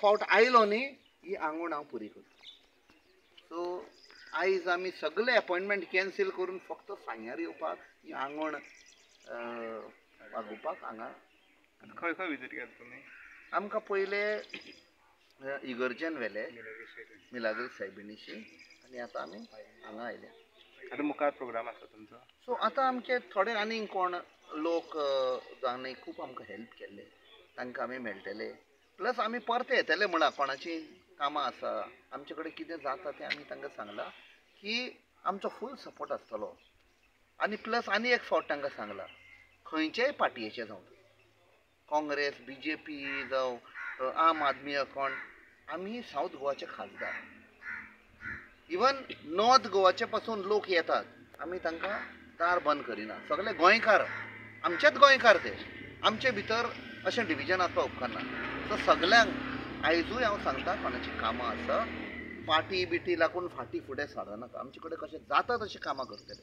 फावट आयलो न्ही ही आंगवण हांव पुरी करता. सो आयज आमी सगळे अपॉयंटमेंट कॅन्सील करून फक्त सांग्यार येवपाक ही आंगवण वागोवपाक हांगा. खंय खंय विजीट केली तुमी? आमकां पयले इगर्जेन व्हेले मिलाग्रीस सायबिणीची आनी आतां आमी हांगा आयल्या. आतां मुखार प्रोग्राम आसा तुमचो? सो आतां आमचे थोडे आनीक कोण लोक जावं खूब आमकां हेल्प केल्ले तांकां आमी मेळटले. प्लस आमी परते येतले म्हणा कोणाची कामां आसा आमचे कडेन कितें जाता तें आमी तांकां सांगलां की आमचो फूल सपोर्ट आसतलो. आनी प्लस आनी एक फावट तांकां सांगलां खंयचेय पार्टयेचे जावं काँग्रेस BJP जावं आम आदमी कोण आमी सावथ गोवाचे खासदार. इवन नॉर्थ गोवाचे पासून लोक येतात आमी तांकां दार बंद करिना. सगळे गोंयकार आमचेच गोंयकार ते. आमचे भितर अशें डिविजन आसपाक उपकारना. सो सगल्यांक आयजूय हांव सांगता कोणाची कामां आसा पार्टी बिटी लागून फाटीं फुडें सरनाका. आमचे कडेन कशें जाता तशीं कामां करतले.